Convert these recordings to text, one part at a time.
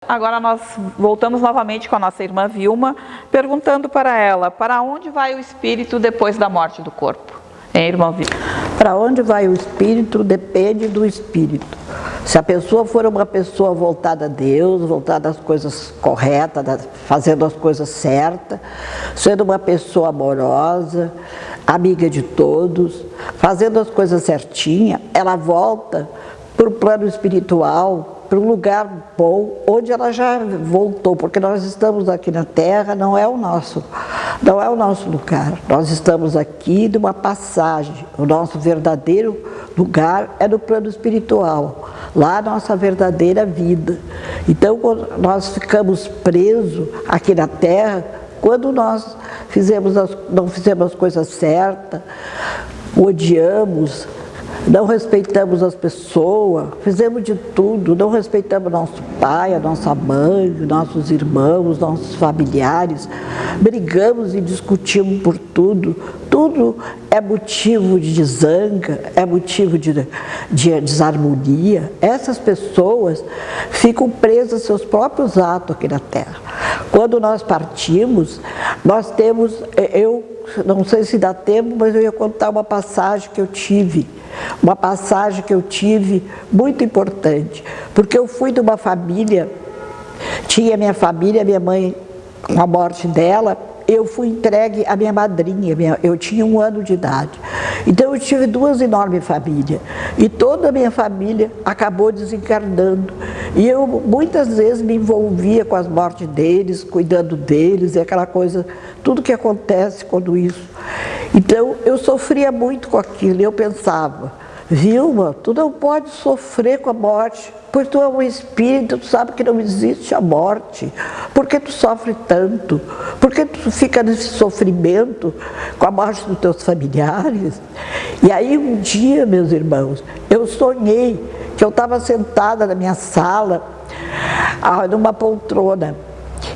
Agora nós voltamos novamente com a nossa irmã Vilma, perguntando para ela, para onde vai o espírito depois da morte do corpo? Hein, irmã Vilma? Para onde vai o espírito depende do espírito. Se a pessoa for uma pessoa voltada a Deus, voltada às coisas corretas, fazendo as coisas certas, sendo uma pessoa amorosa, amiga de todos, fazendo as coisas certinhas, ela volta para o plano espiritual, para um lugar bom, onde ela já voltou, porque nós estamos aqui na Terra, não é o nosso lugar. Nós estamos aqui numa passagem. O nosso verdadeiro lugar é no plano espiritual. Lá a nossa verdadeira vida. Então, quando nós ficamos presos aqui na Terra, quando nós não fizemos as coisas certas, odiamos, não respeitamos as pessoas, fizemos de tudo, não respeitamos nosso pai, a nossa mãe, nossos irmãos, nossos familiares, brigamos e discutimos por tudo. Tudo é motivo de zanga, é motivo de desarmonia. Essas pessoas ficam presas aos seus próprios atos aqui na Terra. Quando nós partimos, nós temos, eu não sei se dá tempo, mas eu ia contar uma passagem que eu tive. Uma passagem que eu tive muito importante, porque eu fui de uma família, tinha minha família, minha mãe, com a morte dela, eu fui entregue à minha madrinha, eu tinha 1 ano de idade. Então eu tive 2 enormes famílias, e toda a minha família acabou desencarnando. E eu muitas vezes me envolvia com as mortes deles, cuidando deles, e aquela coisa, tudo que acontece quando isso. Então eu sofria muito com aquilo, eu pensava, Vilma, tu não pode sofrer com a morte, pois tu é um espírito, tu sabe que não existe a morte. Por que tu sofre tanto? Por que tu fica nesse sofrimento com a morte dos teus familiares? E aí um dia, meus irmãos, eu sonhei que eu estava sentada na minha sala, numa poltrona.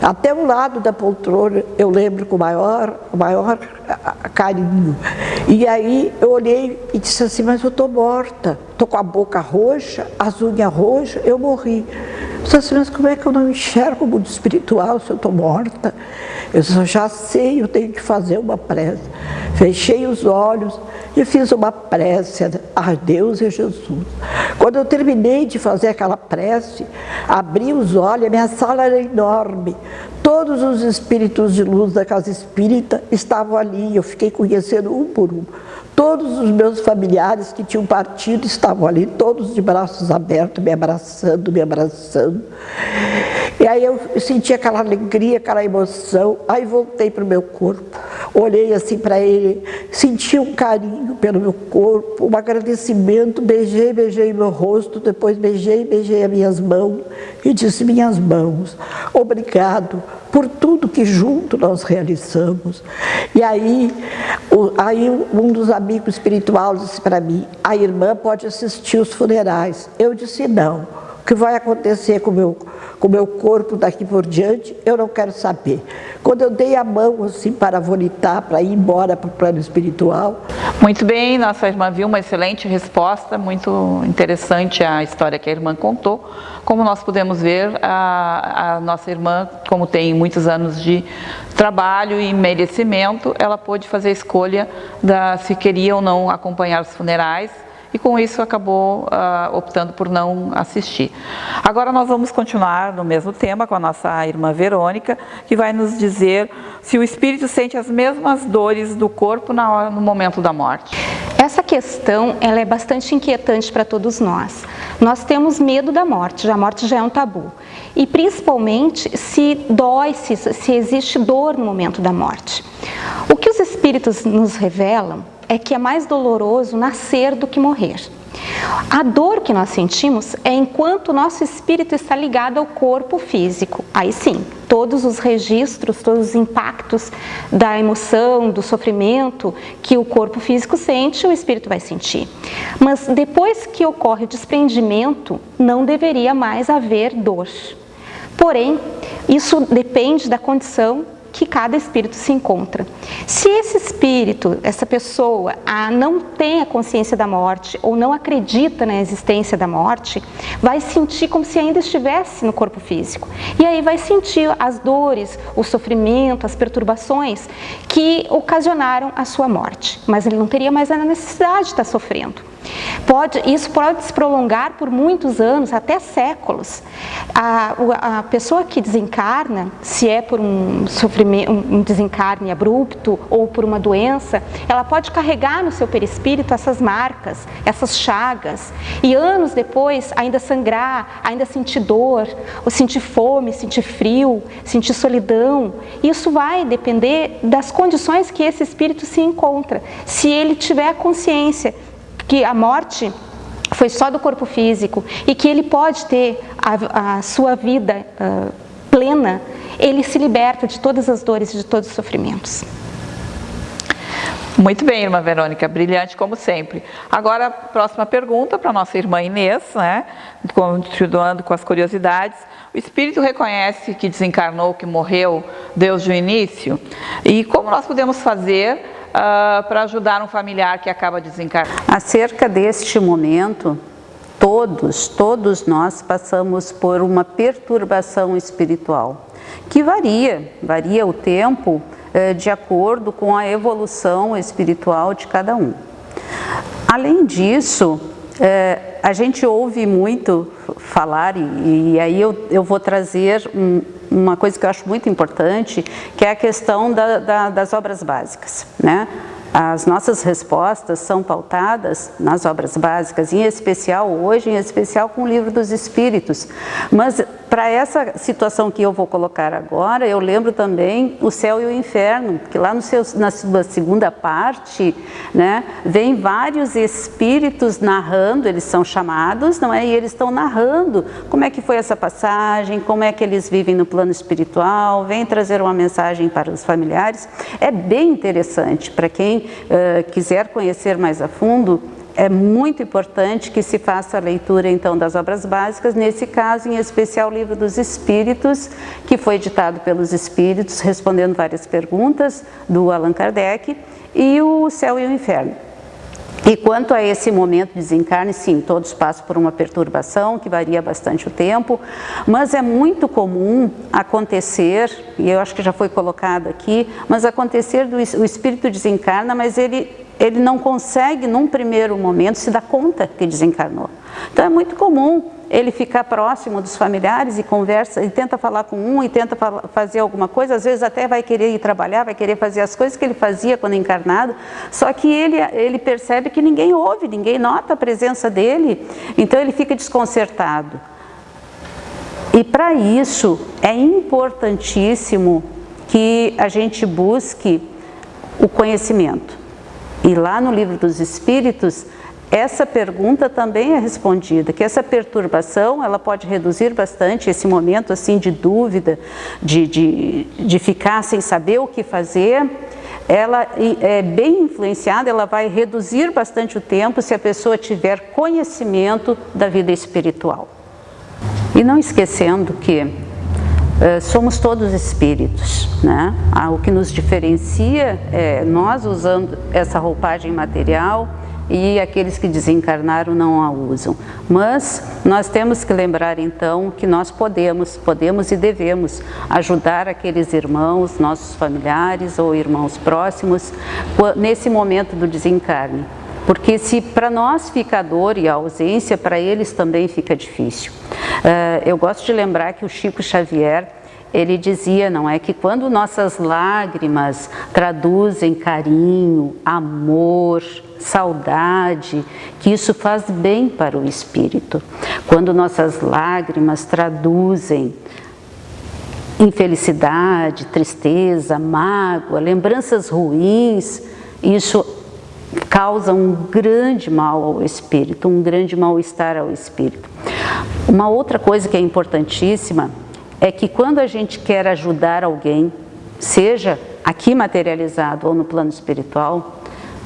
Até o lado da poltrona eu lembro com o maior carinho. E aí eu olhei e disse assim, mas eu estou morta, estou com a boca roxa, as unhas roxas, eu morri. Eu disse assim, mas como é que eu não enxergo o mundo espiritual se eu estou morta? Eu disse, eu já sei, eu tenho que fazer uma prece. Fechei os olhos e fiz uma prece a Deus e a Jesus. Quando eu terminei de fazer aquela prece, abri os olhos, a minha sala era enorme. Todos os espíritos de luz da casa espírita estavam ali, eu fiquei conhecendo um por um. Todos os meus familiares que tinham partido estavam ali, todos de braços abertos, me abraçando, me abraçando. E aí eu senti aquela alegria, aquela emoção, aí voltei para o meu corpo, olhei assim para ele, senti um carinho pelo meu corpo, um agradecimento, beijei meu rosto, depois beijei as minhas mãos e disse, minhas mãos, obrigado por tudo que junto nós realizamos. E aí um dos amigos espirituais disse para mim, a irmã pode assistir os funerais. Eu disse, não, o que vai acontecer com o meu corpo daqui por diante, eu não quero saber. Quando eu dei a mão assim para volitar, para ir embora para o plano espiritual. Muito bem, nossa irmã viu uma excelente resposta, muito interessante a história que a irmã contou. Como nós podemos ver, a nossa irmã, como tem muitos anos de trabalho e merecimento, ela pôde fazer a escolha se queria ou não acompanhar os funerais, e com isso acabou optando por não assistir. Agora nós vamos continuar no mesmo tema com a nossa irmã Verônica, que vai nos dizer se o espírito sente as mesmas dores do corpo no momento da morte. Essa questão ela é bastante inquietante para todos nós. Nós temos medo da morte, a morte já é um tabu. E principalmente se dói, se existe dor no momento da morte. O que os espíritos nos revelam é que é mais doloroso nascer do que morrer. A dor que nós sentimos é enquanto o nosso espírito está ligado ao corpo físico. Aí sim, todos os registros, todos os impactos da emoção, do sofrimento que o corpo físico sente, o espírito vai sentir. Mas depois que ocorre o desprendimento, não deveria mais haver dor. Porém, isso depende da condição que cada espírito se encontra. Se esse espírito, essa pessoa, não tem a consciência da morte ou não acredita na existência da morte, vai sentir como se ainda estivesse no corpo físico. E aí vai sentir as dores, o sofrimento, as perturbações que ocasionaram a sua morte. Mas ele não teria mais a necessidade de estar sofrendo. Isso pode se prolongar por muitos anos, até séculos. A pessoa que desencarna, se é por um sofrimento, um desencarne abrupto ou por uma doença, ela pode carregar no seu perispírito essas marcas, essas chagas, e anos depois ainda sangrar, ainda sentir dor, ou sentir fome, sentir frio, sentir solidão. Isso vai depender das condições que esse espírito se encontra. Se ele tiver a consciência que a morte foi só do corpo físico e que ele pode ter a sua vida plena, ele se liberta de todas as dores e de todos os sofrimentos. Muito bem, irmã Verônica, brilhante como sempre. Agora, a próxima pergunta para a nossa irmã Inês, né? Continuando com as curiosidades. O espírito reconhece que desencarnou, que morreu desde o início? E como nós podemos fazer para ajudar um familiar que acaba de desencarnar? Acerca deste momento, todos nós passamos por uma perturbação espiritual, que varia o tempo de acordo com a evolução espiritual de cada um. Além disso, a gente ouve muito falar, e aí eu vou trazer uma coisa que eu acho muito importante, que é a questão das obras básicas, né? As nossas respostas são pautadas nas obras básicas, em especial hoje, com o Livro dos Espíritos. Mas para essa situação que eu vou colocar agora, eu lembro também o Céu e o Inferno, que lá na sua segunda parte, né, vem vários espíritos narrando, eles são chamados, não é? E eles estão narrando como é que foi essa passagem, como é que eles vivem no plano espiritual, vem trazer uma mensagem para os familiares. É bem interessante para quem quiser conhecer mais a fundo. É muito importante que se faça a leitura, então, das obras básicas, nesse caso, em especial, o Livro dos Espíritos, que foi editado pelos Espíritos, respondendo várias perguntas do Allan Kardec, e o Céu e o Inferno. E quanto a esse momento de desencarne, sim, todos passam por uma perturbação, que varia bastante o tempo, mas é muito comum acontecer, e eu acho que já foi colocado aqui, mas acontecer o espírito desencarna, mas ele não consegue, num primeiro momento, se dar conta que desencarnou. Então é muito comum ele ficar próximo dos familiares e conversa, e tenta falar com um, e tenta fazer alguma coisa, às vezes até vai querer ir trabalhar, vai querer fazer as coisas que ele fazia quando encarnado, só que ele percebe que ninguém ouve, ninguém nota a presença dele, então ele fica desconcertado. E para isso é importantíssimo que a gente busque o conhecimento. E lá no Livro dos Espíritos, essa pergunta também é respondida, que essa perturbação, ela pode reduzir bastante esse momento assim de dúvida, de ficar sem saber o que fazer. Ela é bem influenciada, ela vai reduzir bastante o tempo se a pessoa tiver conhecimento da vida espiritual. E não esquecendo que somos todos espíritos, né? O que nos diferencia é nós usando essa roupagem material e aqueles que desencarnaram não a usam. Mas nós temos que lembrar então que nós podemos e devemos ajudar aqueles irmãos, nossos familiares ou irmãos próximos, nesse momento do desencarne. Porque se para nós fica a dor e a ausência, para eles também fica difícil. Eu gosto de lembrar que o Chico Xavier, ele dizia, não é, que quando nossas lágrimas traduzem carinho, amor, saudade, que isso faz bem para o espírito. Quando nossas lágrimas traduzem infelicidade, tristeza, mágoa, lembranças ruins, isso causa um grande mal ao espírito, um grande mal-estar ao espírito. Uma outra coisa que é importantíssima é que quando a gente quer ajudar alguém, seja aqui materializado ou no plano espiritual,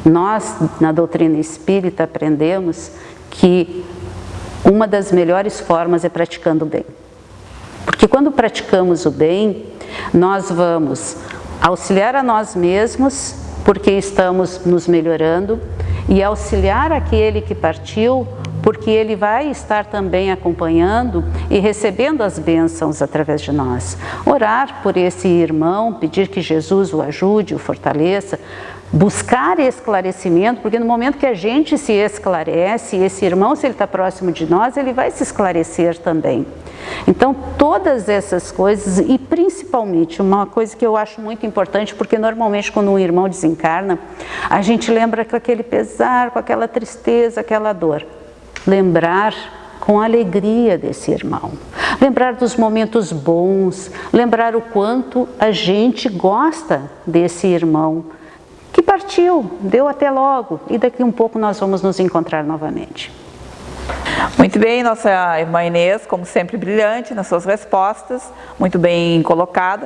nós, na doutrina espírita, aprendemos que uma das melhores formas é praticando o bem. Porque quando praticamos o bem, nós vamos auxiliar a nós mesmos, porque estamos nos melhorando, e auxiliar aquele que partiu, porque ele vai estar também acompanhando e recebendo as bênçãos através de nós. Orar por esse irmão, pedir que Jesus o ajude, o fortaleça, buscar esclarecimento, porque no momento que a gente se esclarece, esse irmão, se ele está próximo de nós, ele vai se esclarecer também. Então, todas essas coisas, e principalmente uma coisa que eu acho muito importante, porque normalmente quando um irmão desencarna, a gente lembra com aquele pesar, com aquela tristeza, aquela dor. Lembrar com alegria desse irmão, lembrar dos momentos bons, lembrar o quanto a gente gosta desse irmão que partiu, deu até logo, e daqui um pouco nós vamos nos encontrar novamente. Muito bem, nossa irmã Inês, como sempre, brilhante nas suas respostas, muito bem colocada.